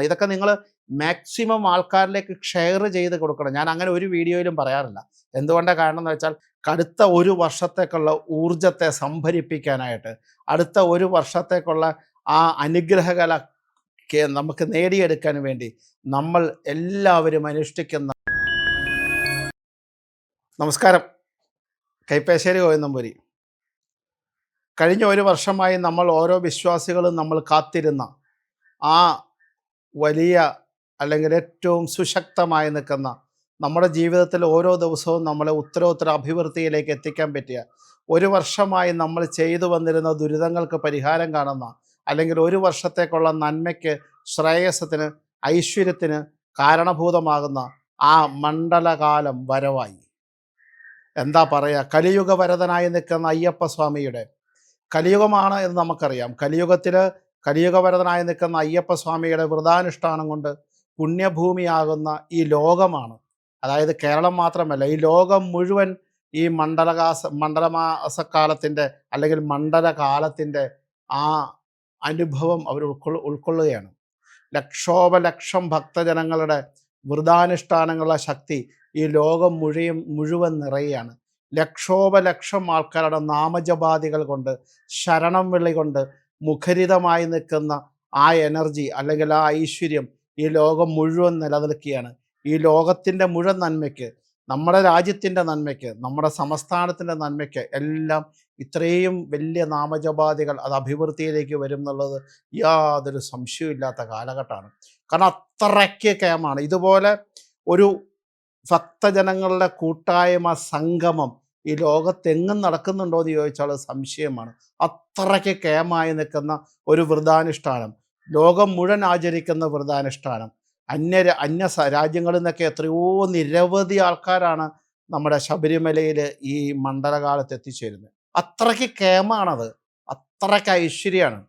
ഇതൊക്കെ നിങ്ങൾ മാക്സിമം ആൾക്കാരിലേക്ക് ഷെയർ ചെയ്ത് കൊടുക്കണം. ഞാൻ അങ്ങനെ ഒരു വീഡിയോയിലും പറയാറില്ല. എന്തുകൊണ്ടാണ് കാരണം എന്ന് വെച്ചാൽ അടുത്ത ഒരു വർഷത്തേക്കുള്ള ഊർജത്തെ സംഭരിപ്പിക്കാനായിട്ട്, അടുത്ത ഒരു വർഷത്തേക്കുള്ള ആ അനുഗ്രഹകല നമുക്ക് നേടിയെടുക്കാൻ വേണ്ടി നമ്മൾ എല്ലാവരും അനുഷ്ഠിക്കുന്ന. നമസ്കാരം. കൈപ്പേശ്ശേരി കോയന്നമ്പൂരി. കഴിഞ്ഞ ഒരു വർഷമായി നമ്മൾ ഓരോ വിശ്വാസികളും നമ്മൾ കാത്തിരുന്ന ആ വലിയ അല്ലെങ്കിൽ ഏറ്റവും സുശക്തമായി നിൽക്കുന്ന, നമ്മുടെ ജീവിതത്തിൽ ഓരോ ദിവസവും നമ്മളെ ഉത്തരോത്തര അഭിവൃദ്ധിയിലേക്ക് എത്തിക്കാൻ പറ്റിയ, ഒരു വർഷമായി നമ്മൾ ചെയ്തു വന്നിരുന്ന ദുരിതങ്ങൾക്ക് പരിഹാരം കാണുന്ന, അല്ലെങ്കിൽ ഒരു വർഷത്തേക്കുള്ള നന്മയ്ക്ക്, ശ്രേയസ്സത്തിന്, ഐശ്വര്യത്തിന് കാരണഭൂതമാകുന്ന ആ മണ്ഡലകാലം വരവായി. എന്താ പറയുക, കലിയുഗവരതനായി നിൽക്കുന്ന അയ്യപ്പസ്വാമിയുടെ കലിയുഗമാണ് എന്ന് നമുക്കറിയാം. കലിയുഗവരതനായി നിൽക്കുന്ന അയ്യപ്പസ്വാമിയുടെ വ്രതാനുഷ്ഠാനം കൊണ്ട് പുണ്യഭൂമിയാകുന്ന ഈ ലോകമാണ്, അതായത് കേരളം മാത്രമല്ല, ഈ ലോകം മുഴുവൻ ഈ മണ്ഡലമാസക്കാലത്തിൻ്റെ അല്ലെങ്കിൽ മണ്ഡലകാലത്തിൻ്റെ ആ അനുഭവം അവർ ഉൾക്കൊള്ളുകയാണ്. ലക്ഷോപലക്ഷം ഭക്തജനങ്ങളുടെ വ്രതാനുഷ്ഠാനങ്ങളുടെ ശക്തി ഈ ലോകം മുഴുവൻ നിറയുകയാണ്. ലക്ഷോപലക്ഷം ആൾക്കാരുടെ നാമജപാദികൾ കൊണ്ട്, ശരണം വിളി കൊണ്ട് മുഖരിതമായി നിൽക്കുന്ന ആ എനർജി അല്ലെങ്കിൽ ആ ഐശ്വര്യം ഈ ലോകം മുഴുവൻ നിലനിൽക്കുകയാണ്. ഈ ലോകത്തിൻ്റെ മുഴുവൻ നന്മയ്ക്ക്, നമ്മുടെ രാജ്യത്തിൻ്റെ നന്മയ്ക്ക്, നമ്മുടെ സംസ്ഥാനത്തിൻ്റെ നന്മയ്ക്ക് എല്ലാം ഇത്രയും വലിയ നാമജപാദികൾ അത് അഭിവൃദ്ധിയിലേക്ക് വരും എന്നുള്ളത് യാതൊരു സംശയമില്ലാത്ത കാലഘട്ടമാണ്. കാരണം അത്രയ്ക്ക് കേമാണ്. ഇതുപോലെ ഒരു ഭക്തജനങ്ങളുടെ കൂട്ടായ്മ, സംഗമം ഈ ലോകത്തെങ്ങും നടക്കുന്നുണ്ടോ എന്ന് ചോദിച്ചാൽ സംശയമാണ്. അത്രയ്ക്ക് കേമായി നിൽക്കുന്ന ഒരു വ്രതാനുഷ്ഠാനം, ലോകം മുഴുവൻ ആചരിക്കുന്ന വ്രതാനുഷ്ഠാനം. അന്യ രാജ്യങ്ങളിൽ നിന്നൊക്കെ എത്രയോ നിരവധി ആൾക്കാരാണ് നമ്മുടെ ശബരിമലയിൽ ഈ മണ്ഡലകാലത്ത് എത്തിച്ചേരുന്നത്. അത്രയ്ക്ക് കേമാണത്, അത്രയ്ക്ക് ഐശ്വര്യമാണ്.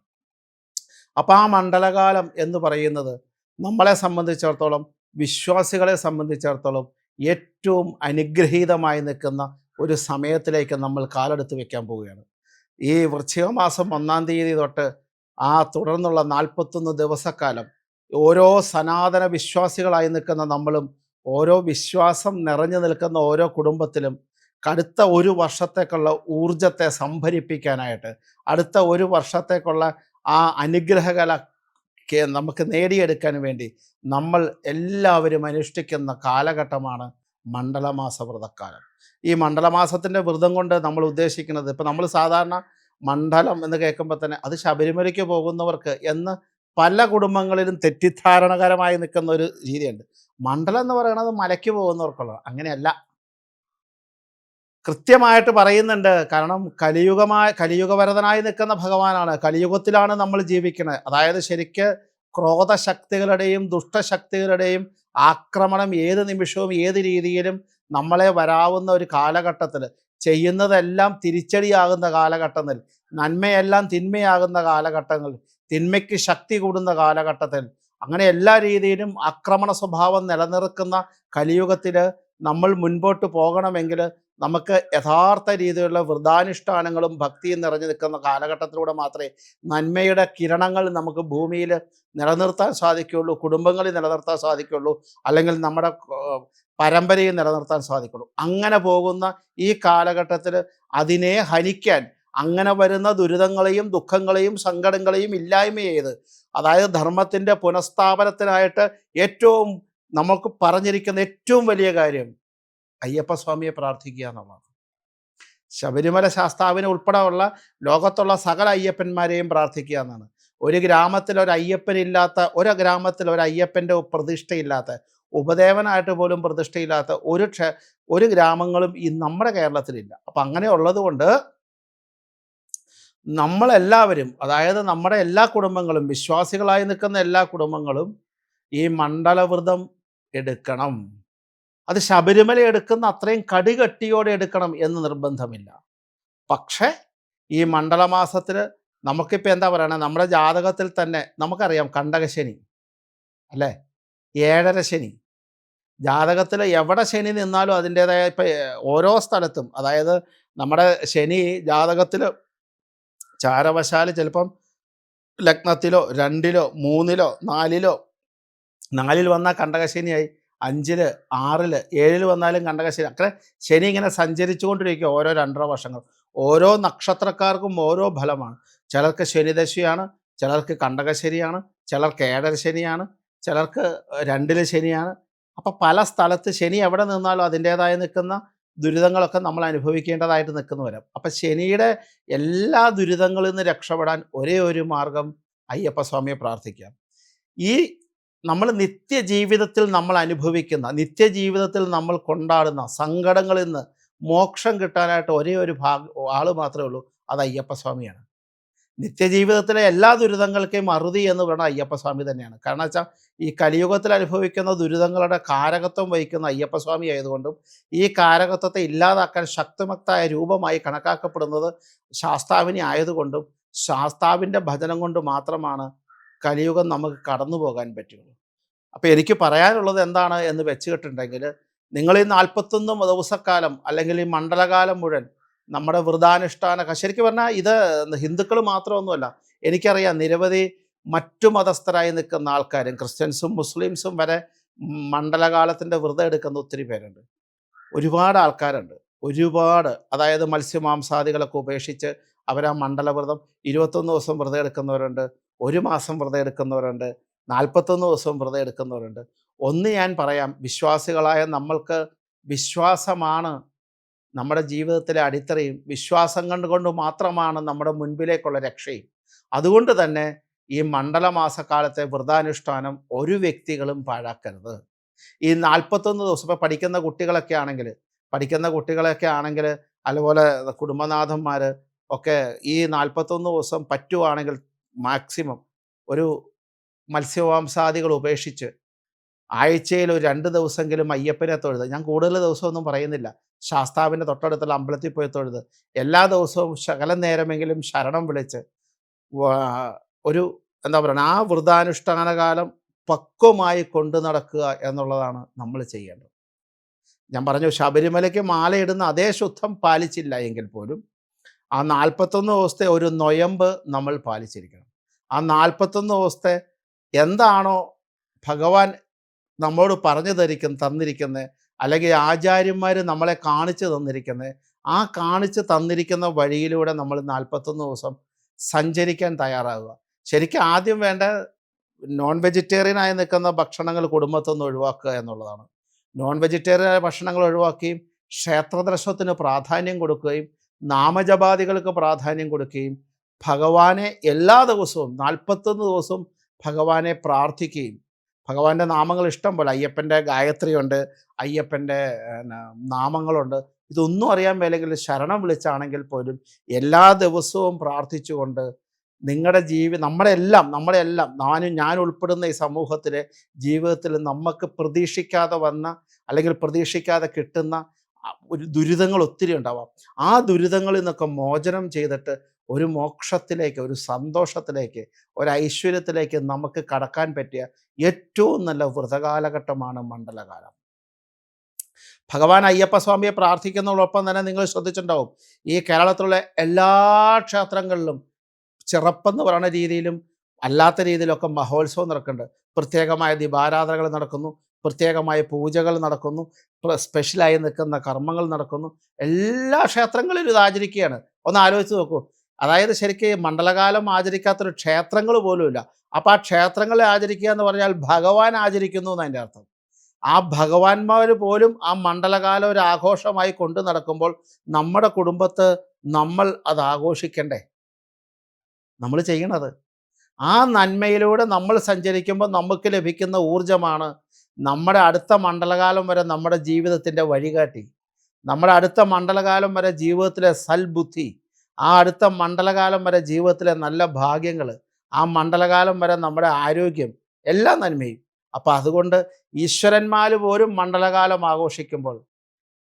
അപ്പം ആ മണ്ഡലകാലം എന്ന് പറയുന്നത് നമ്മളെ സംബന്ധിച്ചിടത്തോളം, വിശ്വാസികളെ സംബന്ധിച്ചിടത്തോളം ഏറ്റവും അനുഗ്രഹീതമായി നിൽക്കുന്ന ഒരു സമയത്തിലേക്ക് നമ്മൾ കാലെടുത്ത് വെക്കാൻ പോവുകയാണ്. ഈ വൃശ്ചിക മാസം 1-ാം തീയതി തൊട്ട് ആ തുടർന്നുള്ള 41 ദിവസക്കാലം ഓരോ സനാതന വിശ്വാസികളായി നിൽക്കുന്ന നമ്മളും, ഓരോ വിശ്വാസം നിറഞ്ഞു നിൽക്കുന്ന ഓരോ കുടുംബത്തിലും അടുത്ത ഒരു വർഷത്തേക്കുള്ള ഊർജത്തെ സംഭരിപ്പിക്കാനായിട്ട്, അടുത്ത ഒരു വർഷത്തേക്കുള്ള ആ അനുഗ്രഹകല നമുക്ക് നേടിയെടുക്കാൻ വേണ്ടി നമ്മൾ എല്ലാവരും അനുഷ്ഠിക്കുന്ന കാലഘട്ടമാണ് മണ്ഡലമാസ വ്രതക്കാലം. ഈ മണ്ഡലമാസത്തിൻ്റെ വ്രതം കൊണ്ട് നമ്മൾ ഉദ്ദേശിക്കുന്നത്, ഇപ്പോൾ നമ്മൾ സാധാരണ മണ്ഡലം എന്ന് കേൾക്കുമ്പോൾ തന്നെ അത് ശബരിമലയ്ക്ക് പോകുന്നവർക്ക് എന്ന് പല കുടുംബങ്ങളിലും തെറ്റിദ്ധാരണകരമായി നിൽക്കുന്ന ഒരു രീതിയുണ്ട്. മണ്ഡലം എന്ന് പറയുന്നത് മലയ്ക്ക് പോകുന്നവർക്കുള്ള, അങ്ങനെയല്ല. കൃത്യമായിട്ട് പറയുന്നുണ്ട്. കാരണം കലിയുഗവരതനായി നിൽക്കുന്ന ഭഗവാനാണ്. കലിയുഗത്തിലാണ് നമ്മൾ ജീവിക്കുന്നത്. അതായത് ശരിക്ക് ക്രോധശക്തികളുടെയും ദുഷ്ടശക്തികളുടെയും ആക്രമണം ഏത് നിമിഷവും ഏത് രീതിയിലും നമ്മളെ വരാവുന്ന ഒരു കാലഘട്ടത്തിൽ, ചെയ്യുന്നതെല്ലാം തിരിച്ചടിയാകുന്ന കാലഘട്ടത്തിൽ, നന്മയെല്ലാം തിന്മയാകുന്ന കാലഘട്ടങ്ങൾ, തിന്മയ്ക്ക് ശക്തി കൂടുന്ന കാലഘട്ടത്തിൽ, അങ്ങനെ എല്ലാ രീതിയിലും ആക്രമണ സ്വഭാവം നിലനിർത്തുന്ന കലിയുഗത്തിൽ നമ്മൾ മുൻപോട്ട് പോകണമെങ്കിൽ നമുക്ക് യഥാർത്ഥ രീതിയിലുള്ള വ്രതാനുഷ്ഠാനങ്ങളും ഭക്തിയും നിറഞ്ഞു നിൽക്കുന്ന കാലഘട്ടത്തിലൂടെ മാത്രമേ നന്മയുടെ കിരണങ്ങൾ നമുക്ക് ഭൂമിയിൽ നിലനിർത്താൻ സാധിക്കുകയുള്ളൂ, കുടുംബങ്ങളിൽ നിലനിർത്താൻ സാധിക്കുകയുള്ളൂ, അല്ലെങ്കിൽ നമ്മുടെ പരമ്പരയിൽ നിലനിർത്താൻ സാധിക്കുള്ളൂ. അങ്ങനെ പോകുന്ന ഈ കാലഘട്ടത്തിൽ അതിനെ ഹനിക്കാൻ, അങ്ങനെ വരുന്ന ദുരിതങ്ങളെയും ദുഃഖങ്ങളെയും സങ്കടങ്ങളെയും ഇല്ലായ്മ ചെയ്ത്, അതായത് ധർമ്മത്തിൻ്റെ പുനഃസ്ഥാപനത്തിനായിട്ട് ഏറ്റവും നമുക്ക് പറഞ്ഞിരിക്കുന്ന ഏറ്റവും വലിയ കാര്യം അയ്യപ്പസ്വാമിയെ പ്രാർത്ഥിക്കുക എന്നുള്ളതാണ്. ശബരിമല ശാസ്താവിനെ ഉൾപ്പെടെയുള്ള ലോകത്തുള്ള സകല അയ്യപ്പന്മാരെയും പ്രാർത്ഥിക്കുക എന്നാണ്. ഒരു ഗ്രാമത്തിൽ ഒരു അയ്യപ്പൻ്റെ പ്രതിഷ്ഠയില്ലാത്ത, ഉപദേവനായിട്ട് പോലും പ്രതിഷ്ഠയില്ലാത്ത ഒരു ഗ്രാമങ്ങളും ഈ നമ്മുടെ കേരളത്തിലില്ല. അപ്പം അങ്ങനെ ഉള്ളത് കൊണ്ട് നമ്മളെല്ലാവരും, അതായത് നമ്മുടെ എല്ലാ കുടുംബങ്ങളും, വിശ്വാസികളായി നിൽക്കുന്ന എല്ലാ കുടുംബങ്ങളും ഈ മണ്ഡലവ്രതം എടുക്കണം. അത് ശബരിമല എടുക്കുന്ന അത്രയും കടികട്ടിയോടെ എടുക്കണം എന്ന് നിർബന്ധമില്ല. പക്ഷേ ഈ മണ്ഡലമാസത്തിൽ നമുക്കിപ്പോൾ എന്താ പറയണേ, നമ്മുടെ ജാതകത്തിൽ തന്നെ നമുക്കറിയാം കണ്ടകശനി അല്ലേ, 7.5 ശനി. ജാതകത്തിൽ എവിടെ ശനി നിന്നാലും അതിൻ്റേതായ ഇപ്പം ഓരോ സ്ഥലത്തും, അതായത് നമ്മുടെ ശനി ജാതകത്തിൽ ചാരവശാൽ ചിലപ്പം ലഗ്നത്തിലോ 2-ലോ 3-ലോ 4-ലോ 4-ൽ വന്നാൽ കണ്ടകശനിയായി, 5-ൽ, 6-ൽ, 7-ൽ വന്നാലും കണ്ടകശനി. അങ്ങനെ ശനി ഇങ്ങനെ സഞ്ചരിച്ചുകൊണ്ടിരിക്കുക ഓരോ 2.5 വർഷങ്ങൾ. ഓരോ നക്ഷത്രക്കാർക്കും ഓരോ ഫലമാണ്. ചിലർക്ക് ശനിദശയാണ്, ചിലർക്ക് കണ്ടകശനിയാണ്, ചിലർക്ക് 7-ര ശനിയാണ്, ചിലർക്ക് 2-ൽ ശനിയാണ്. അപ്പം പല സ്ഥലത്ത് ശനി എവിടെ നിന്നാലും അതിൻ്റേതായി നിൽക്കുന്ന ദുരിതങ്ങളൊക്കെ നമ്മൾ അനുഭവിക്കേണ്ടതായിട്ട് നിൽക്കുന്നു വരാം. അപ്പം ശനിയുടെ എല്ലാ ദുരിതങ്ങളിൽ നിന്ന് രക്ഷപ്പെടാൻ ഒരേ ഒരു മാർഗം അയ്യപ്പസ്വാമിയെ പ്രാർത്ഥിക്കാം. ഈ നമ്മൾ നിത്യജീവിതത്തിൽ നമ്മൾ അനുഭവിക്കുന്ന, നിത്യജീവിതത്തിൽ നമ്മൾ കൊണ്ടാടുന്ന സങ്കടങ്ങളിൽ നിന്ന് മോക്ഷം കിട്ടാനായിട്ട് ഒരേ ഒരു ആൾ മാത്രമേ ഉള്ളൂ, അത് അയ്യപ്പസ്വാമിയാണ്. നിത്യജീവിതത്തിലെ എല്ലാ ദുരിതങ്ങൾക്കും അറുതി എന്ന് പറയുന്നത് അയ്യപ്പസ്വാമി തന്നെയാണ്. കാരണം വെച്ചാൽ ഈ കലിയുഗത്തിൽ അനുഭവിക്കുന്ന ദുരിതങ്ങളുടെ കാരകത്വം വഹിക്കുന്ന അയ്യപ്പസ്വാമി ആയതുകൊണ്ടും ഈ കാരകത്വത്തെ ഇല്ലാതാക്കാൻ ശക്തിമത്തായ രൂപമായി കണക്കാക്കപ്പെടുന്നത് ശാസ്താവിനെ ആയതുകൊണ്ടും ശാസ്താവിൻ്റെ ഭജനം കൊണ്ട് മാത്രമാണ് കലിയുഗം നമുക്ക് കടന്നു പോകാൻ പറ്റുള്ളൂ. അപ്പോൾ എനിക്ക് പറയാനുള്ളത് എന്താണ് എന്ന് വെച്ചുകിട്ടുണ്ടെങ്കിൽ, നിങ്ങൾ ഈ 41 ദിവസക്കാലം അല്ലെങ്കിൽ ഈ മണ്ഡലകാലം മുഴുവൻ നമ്മുടെ വ്രതാനുഷ്ഠാന, ശരിക്കും പറഞ്ഞാൽ ഇത് ഹിന്ദുക്കൾ മാത്രമൊന്നുമല്ല, എനിക്കറിയാം നിരവധി മറ്റു മതസ്ഥരായി നിൽക്കുന്ന ആൾക്കാരും ക്രിസ്ത്യൻസും മുസ്ലിംസും വരെ മണ്ഡലകാലത്തിൻ്റെ വ്രതം എടുക്കുന്ന ഒത്തിരി പേരുണ്ട്. ഒരുപാട് ആൾക്കാരുണ്ട്, ഒരുപാട്. അതായത് മത്സ്യമാംസാദികളൊക്കെ ഉപേക്ഷിച്ച് അവർ ആ മണ്ഡലവ്രതം 21 ദിവസം വ്രതം എടുക്കുന്നവരുണ്ട്, 1 മാസം വ്രതം എടുക്കുന്നവരുണ്ട്, 41 ദിവസവും വ്രതം എടുക്കുന്നവരുണ്ട്. ഒന്ന് ഞാൻ പറയാം, വിശ്വാസികളായ നമ്മൾക്ക് വിശ്വാസമാണ് നമ്മുടെ ജീവിതത്തിലെ അടിത്തറയും, വിശ്വാസം കൊണ്ട് മാത്രമാണ് നമ്മുടെ മുൻപിലേക്കുള്ള രക്ഷയും. അതുകൊണ്ട് തന്നെ ഈ മണ്ഡലമാസക്കാലത്തെ വ്രതാനുഷ്ഠാനം ഒരു വ്യക്തികളും പാഴാക്കരുത്. ഈ 41 ദിവസം ഇപ്പോൾ പഠിക്കുന്ന കുട്ടികളൊക്കെ ആണെങ്കിൽ അതുപോലെ കുടുംബനാഥന്മാർ ഒക്കെ ഈ 41 ദിവസം പറ്റുവാണെങ്കിൽ മാക്സിമം ഒരു മത്സ്യമാംസാദികൾ ഉപേക്ഷിച്ച് ആഴ്ചയിൽ ഒരു 2 ദിവസമെങ്കിലും അയ്യപ്പനെ തൊഴുത്, ഞാൻ കൂടുതൽ ദിവസമൊന്നും പറയുന്നില്ല, ശാസ്താവിൻ്റെ തൊട്ടടുത്തുള്ള അമ്പലത്തിൽ പോയി തൊഴുത് എല്ലാ ദിവസവും ശകലം നേരമെങ്കിലും ശരണം വിളിച്ച് ഒരു എന്താ പറയുക, ആ വ്രതാനുഷ്ഠാന കാലം പക്വമായി കൊണ്ടു നടക്കുക എന്നുള്ളതാണ് നമ്മൾ ചെയ്യേണ്ടത്. ഞാൻ പറഞ്ഞു, ശബരിമലയ്ക്ക് മാലയിടുന്ന അതേ ശുദ്ധം പാലിച്ചില്ല എങ്കിൽ പോലും ആ 41 ദിവസത്തെ ഒരു നൊയമ്പ് നമ്മൾ പാലിച്ചിരിക്കണം. ആ 41 ദിവസത്തെ എന്താണോ ഭഗവാൻ നമ്മളോട് പറഞ്ഞു തന്നിരിക്കുന്നത്, അല്ലെങ്കിൽ ആചാര്യന്മാർ നമ്മളെ കാണിച്ചു തന്നിരിക്കുന്നത്, ആ കാണിച്ചു തന്നിരിക്കുന്ന വഴിയിലൂടെ നമ്മൾ 41 ദിവസം സഞ്ചരിക്കാൻ തയ്യാറാകുക. ശരിക്കും ആദ്യം വേണ്ട നോൺ വെജിറ്റേറിയനായി നിൽക്കുന്ന ഭക്ഷണങ്ങൾ കുടുംബത്തിൽ നിന്ന് ഒഴിവാക്കുക എന്നുള്ളതാണ്. നോൺ വെജിറ്റേറിയനായ ഭക്ഷണങ്ങൾ ഒഴിവാക്കുകയും ക്ഷേത്രദർശനത്തിന് പ്രാധാന്യം കൊടുക്കുകയും നാമജപാദികൾക്ക് പ്രാധാന്യം കൊടുക്കുകയും ഭഗവാനെ എല്ലാ ദിവസവും 41 ദിവസവും ഭഗവാനെ പ്രാർത്ഥിക്കുകയും, ഭഗവാന്റെ നാമങ്ങൾ ഇഷ്ടം പോലെ, അയ്യപ്പൻ്റെ ഗായത്രിയുണ്ട്, അയ്യപ്പൻ്റെ നാമങ്ങളുണ്ട്, ഇതൊന്നും അറിയാൻ മേലെങ്കിൽ ശരണം വിളിച്ചാണെങ്കിൽ പോലും എല്ലാ ദിവസവും പ്രാർത്ഥിച്ചുകൊണ്ട് നിങ്ങളുടെ നമ്മളെല്ലാം ഞാൻ ഉൾപ്പെടുന്ന ഈ സമൂഹത്തിലെ ജീവിതത്തിൽ നമുക്ക് പ്രതീക്ഷിക്കാതെ വന്ന അല്ലെങ്കിൽ പ്രതീക്ഷിക്കാതെ കിട്ടുന്ന ഒരു ദുരിതങ്ങൾ ഒത്തിരി ഉണ്ടാവാം. ആ ദുരിതങ്ങളിൽ നിന്നൊക്കെ മോചനം ചെയ്തിട്ട് ഒരു മോക്ഷത്തിലേക്ക്, ഒരു സന്തോഷത്തിലേക്ക്, ഒരു ഐശ്വര്യത്തിലേക്ക് നമുക്ക് കടക്കാൻ പറ്റിയ ഏറ്റവും നല്ല വ്രതകാലഘട്ടമാണ് മണ്ഡലകാലം. ഭഗവാൻ അയ്യപ്പസ്വാമിയെ പ്രാർത്ഥിക്കുന്നതോടൊപ്പം തന്നെ നിങ്ങൾ ശ്രദ്ധിച്ചിട്ടുണ്ടാവും, ഈ കേരളത്തിലുള്ള എല്ലാ ക്ഷേത്രങ്ങളിലും ചിറപ്പെന്ന് പറയുന്ന രീതിയിലും അല്ലാത്ത രീതിയിലൊക്കെ മഹോത്സവം നടക്കുന്നുണ്ട്. പ്രത്യേകമായ ദീപാരാധനകൾ നടക്കുന്നു, പ്രത്യേകമായ പൂജകൾ നടക്കുന്നു, സ്പെഷ്യലായി നിൽക്കുന്ന കർമ്മങ്ങൾ നടക്കുന്നു. എല്ലാ ക്ഷേത്രങ്ങളിലും ഇത് ആചരിക്കുകയാണ്. ഒന്ന് ആലോചിച്ച് നോക്കൂ. അതായത് ശരിക്കും മണ്ഡലകാലം ആചരിക്കാത്തൊരു ക്ഷേത്രങ്ങൾ പോലുമില്ല. അപ്പോൾ ആ ക്ഷേത്രങ്ങളെ ആചരിക്കുക എന്ന് പറഞ്ഞാൽ ഭഗവാൻ ആചരിക്കുന്നു എന്നതിൻ്റെ അർത്ഥം. ആ ഭഗവാന്മാർ പോലും ആ മണ്ഡലകാലം ഒരു ആഘോഷമായി കൊണ്ടു നടക്കുമ്പോൾ നമ്മുടെ കുടുംബത്ത് നമ്മൾ അത് ആഘോഷിക്കണ്ടേ? നമ്മൾ ചെയ്യണത് ആ നന്മയിലൂടെ നമ്മൾ സഞ്ചരിക്കുമ്പോൾ നമുക്ക് ലഭിക്കുന്ന ഊർജമാണ് നമ്മുടെ അടുത്ത മണ്ഡലകാലം വരെ നമ്മുടെ ജീവിതത്തിൻ്റെ വഴികാട്ടി. നമ്മുടെ അടുത്ത മണ്ഡലകാലം വരെ ജീവിതത്തിലെ സൽബുദ്ധി, ആ അടുത്ത മണ്ഡലകാലം വരെ ജീവിതത്തിലെ നല്ല ഭാഗ്യങ്ങൾ, ആ മണ്ഡലകാലം വരെ നമ്മുടെ ആരോഗ്യം, എല്ലാ നന്മയും. അപ്പോൾ അതുകൊണ്ട് ഈശ്വരന്മാർ പോലും മണ്ഡലകാലം ആഘോഷിക്കുമ്പോൾ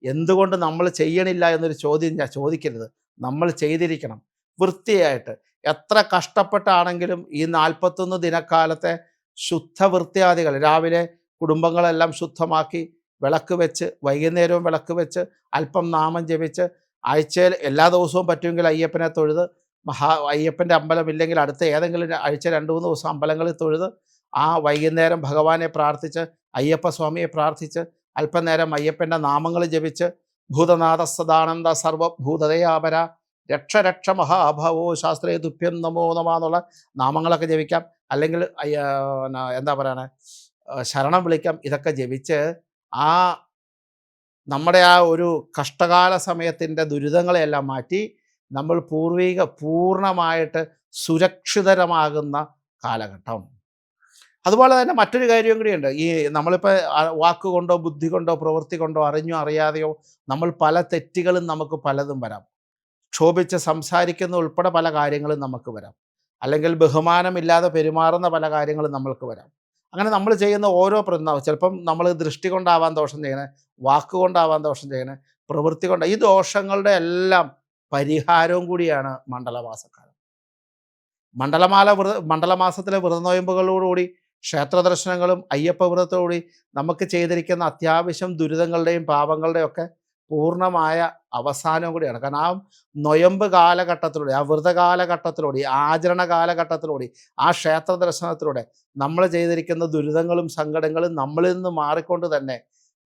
എന്തുകൊണ്ട് നമ്മൾ ചെയ്യണില്ല എന്നൊരു ചോദ്യം ഞാൻ ചോദിക്കരുത്. നമ്മൾ ചെയ്തിരിക്കണം വൃത്തിയായിട്ട്. എത്ര കഷ്ടപ്പെട്ടാണെങ്കിലും ഈ 41 ദിനക്കാലത്തെ ശുദ്ധവൃത്യാദികൾ, രാവിലെ കുടുംബങ്ങളെല്ലാം ശുദ്ധമാക്കി വിളക്ക് വെച്ച്, വൈകുന്നേരവും വിളക്ക് വെച്ച്, അല്പം നാമം ജപിച്ച്, ആഴ്ചയിൽ എല്ലാ ദിവസവും പറ്റുമെങ്കിൽ അയ്യപ്പനെ തൊഴുത്, അയ്യപ്പൻ്റെ അമ്പലം ഇല്ലെങ്കിൽ അടുത്ത ഏതെങ്കിലും ആഴ്ച 2-3 ദിവസം അമ്പലങ്ങളിൽ തൊഴുത്, ആ വൈകുന്നേരം ഭഗവാനെ പ്രാർത്ഥിച്ച്, അയ്യപ്പ സ്വാമിയെ പ്രാർത്ഥിച്ച്, അല്പനേരം അയ്യപ്പൻ്റെ നാമങ്ങൾ ജപിച്ച്, ഭൂതനാഥ സദാനന്ദ സർവഭൂതദയാപര രക്ഷ രക്ഷ മഹാഭവോ ശാസ്ത്രേ തുഭ്യം നമോ നമ എന്നുള്ള നാമങ്ങളൊക്കെ ജപിക്കാം. അല്ലെങ്കിൽ എന്താ പറയണേ, ശരണം വിളിക്കാം. ഇതൊക്കെ ജപിച്ച് ആ നമ്മുടെ ആ ഒരു കഷ്ടകാല സമയത്തിൻ്റെ ദുരിതങ്ങളെയെല്ലാം മാറ്റി നമ്മൾ പൂർണ്ണമായിട്ട് സുരക്ഷിതരമാകുന്ന കാലഘട്ടം. അതുപോലെ തന്നെ മറ്റൊരു കാര്യം കൂടിയുണ്ട്. ഈ നമ്മളിപ്പോൾ വാക്കുകൊണ്ടോ ബുദ്ധി കൊണ്ടോ പ്രവൃത്തി കൊണ്ടോ അറിഞ്ഞോ അറിയാതെയോ നമ്മൾ പല തെറ്റുകളും നമുക്ക് പലതും വരാം. ക്ഷോഭിച്ച് സംസാരിക്കുന്ന ഉൾപ്പെടെ പല കാര്യങ്ങളും നമുക്ക് വരാം. അല്ലെങ്കിൽ ബഹുമാനമില്ലാതെ പെരുമാറുന്ന പല കാര്യങ്ങളും നമ്മൾക്ക് വരാം. അങ്ങനെ നമ്മൾ ചെയ്യുന്ന ഓരോ ചിലപ്പം നമ്മൾ ദൃഷ്ടി കൊണ്ടാവാൻ ദോഷം ചെയ്യണേ, വാക്കുകൊണ്ടാവാൻ ദോഷം ചെയ്യണേ, പ്രവൃത്തി കൊണ്ട്. ഈ ദോഷങ്ങളുടെ എല്ലാം പരിഹാരവും കൂടിയാണ് മണ്ഡലമാസക്കാലം. മണ്ഡലമാസത്തിലെ വ്രതനോയമ്പുകളോടുകൂടി ക്ഷേത്ര ദർശനങ്ങളും അയ്യപ്പ വ്രതത്തോടുകൂടി നമുക്ക് ചെയ്തിരിക്കുന്ന അത്യാവശ്യം ദുരിതങ്ങളുടെയും പാപങ്ങളുടെയും ഒക്കെ പൂർണ്ണമായ അവസാനവും കൂടിയാണ്. കാരണം ആ നൊയമ്പ് കാലഘട്ടത്തിലൂടെ, ആ വ്രതകാലഘട്ടത്തിലൂടെ, ആചരണ കാലഘട്ടത്തിലൂടെ, ആ ക്ഷേത്ര ദർശനത്തിലൂടെ നമ്മൾ ചെയ്തിരിക്കുന്ന ദുരിതങ്ങളും സങ്കടങ്ങളും നമ്മളിൽ നിന്ന് മാറിക്കൊണ്ട് തന്നെ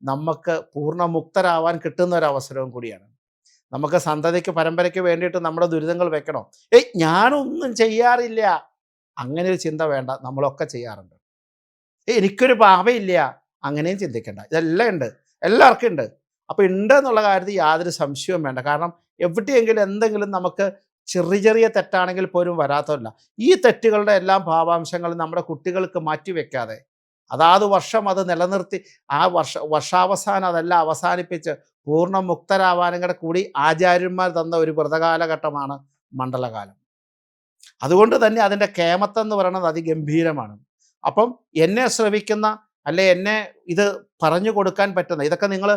നമുക്ക് പൂർണ്ണമുക്തരാവാൻ കിട്ടുന്ന ഒരു അവസരവും കൂടിയാണ്. നമുക്ക് സന്തതിക്ക് പരമ്പരയ്ക്ക് വേണ്ടിയിട്ട് നമ്മുടെ ദുരിതങ്ങൾ വെക്കണോ? ഞാനൊന്നും ചെയ്യാറില്ല, അങ്ങനെ ഒരു ചിന്ത വേണ്ട. നമ്മളൊക്കെ ചെയ്യാറുണ്ട്. എനിക്കൊരു പാപമില്ല, അങ്ങനെയും ചിന്തിക്കേണ്ട. ഇതെല്ലാം ഉണ്ട്, എല്ലാവർക്കും ഉണ്ട്. അപ്പോൾ ഉണ്ട് എന്നുള്ള കാര്യത്തിൽ യാതൊരു സംശയവും വേണ്ട. കാരണം എവിടെയെങ്കിലും എന്തെങ്കിലും നമുക്ക് ചെറിയ തെറ്റാണെങ്കിൽ പോലും വരാത്തതല്ല. ഈ തെറ്റുകളുടെ എല്ലാം ഭാവാംശങ്ങൾ നമ്മുടെ കുട്ടികൾക്ക് മാറ്റിവെക്കാതെ അതാത് വർഷം അത് നിലനിർത്തി ആ വർഷാവസാനം അതെല്ലാം അവസാനിപ്പിച്ച് പൂർണ്ണ മുക്തരാവാനും കൂടി ആചാര്യന്മാർ തന്ന ഒരു വ്രതകാലഘട്ടമാണ് മണ്ഡലകാലം. അതുകൊണ്ട് തന്നെ അതിൻ്റെ കേമത്വം എന്ന് പറയുന്നത് അതിഗംഭീരമാണ്. അപ്പം എന്നെ ശ്രവിക്കുന്ന, അല്ലെ എന്നെ ഇത് പറഞ്ഞു കൊടുക്കാൻ പറ്റുന്ന, ഇതൊക്കെ നിങ്ങൾ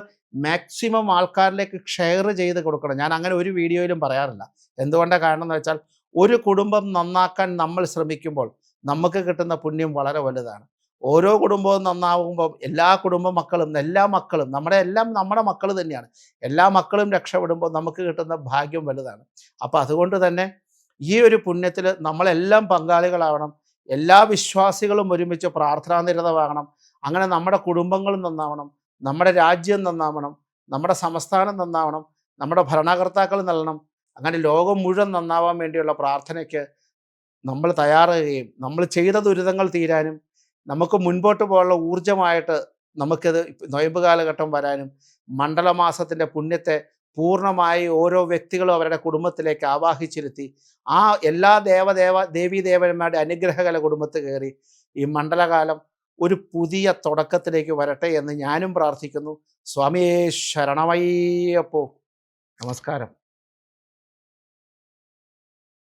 മാക്സിമം ആൾക്കാരിലേക്ക് ഷെയർ ചെയ്ത് കൊടുക്കണം. ഞാൻ അങ്ങനെ ഒരു വീഡിയോയിലും പറയാറില്ല. എന്തുകൊണ്ടാണ് കാരണം എന്ന് വെച്ചാൽ, ഒരു കുടുംബം നന്നാക്കാൻ നമ്മൾ ശ്രമിക്കുമ്പോൾ നമുക്ക് കിട്ടുന്ന പുണ്യം വളരെ വലുതാണ്. ഓരോ കുടുംബവും നന്നാവുമ്പോൾ എല്ലാ മക്കളും നമ്മുടെ മക്കൾ തന്നെയാണ്. എല്ലാ മക്കളും രക്ഷപ്പെടുമ്പോൾ നമുക്ക് കിട്ടുന്ന ഭാഗ്യം വലുതാണ്. അപ്പോൾ അതുകൊണ്ട് തന്നെ ഈ ഒരു പുണ്യത്തിൽ നമ്മളെല്ലാം പങ്കാളികളാവണം. എല്ലാ വിശ്വാസികളും ഒരുമിച്ച് പ്രാർത്ഥനാനിരതമാകണം. അങ്ങനെ നമ്മുടെ കുടുംബങ്ങളും നന്നാവണം, നമ്മുടെ രാജ്യം നന്നാവണം, നമ്മുടെ സംസ്ഥാനം നന്നാവണം, നമ്മുടെ ഭരണകർത്താക്കൾ നല്ലണം. അങ്ങനെ ലോകം മുഴുവൻ നന്നാവാൻ വേണ്ടിയുള്ള പ്രാർത്ഥനയ്ക്ക് നമ്മൾ തയ്യാറാകുകയും നമ്മൾ ചെയ്ത ദുരിതങ്ങൾ തീരാനും നമുക്ക് മുൻപോട്ട് പോകാനുള്ള ഊർജ്ജമായിട്ട് നമുക്കിത് നൊയമ്പ് കാലഘട്ടം വരാനും മണ്ഡലമാസത്തിൻ്റെ പുണ്യത്തെ പൂർണ്ണമായി ഓരോ വ്യക്തികളും അവരുടെ കുടുംബത്തിലേക്ക് ആവാഹിച്ചിരുത്തി ആ എല്ലാ ദേവീദേവന്മാരുടെ അനുഗ്രഹകല കുടുംബത്തിൽ കയറി ഈ മണ്ഡലകാലം ഒരു പുതിയ തുടക്കത്തിലേക്ക് വരട്ടെ എന്ന് ഞാനും പ്രാർത്ഥിക്കുന്നു. സ്വാമിയേ ശരണമയ്യപ്പോ. നമസ്കാരം.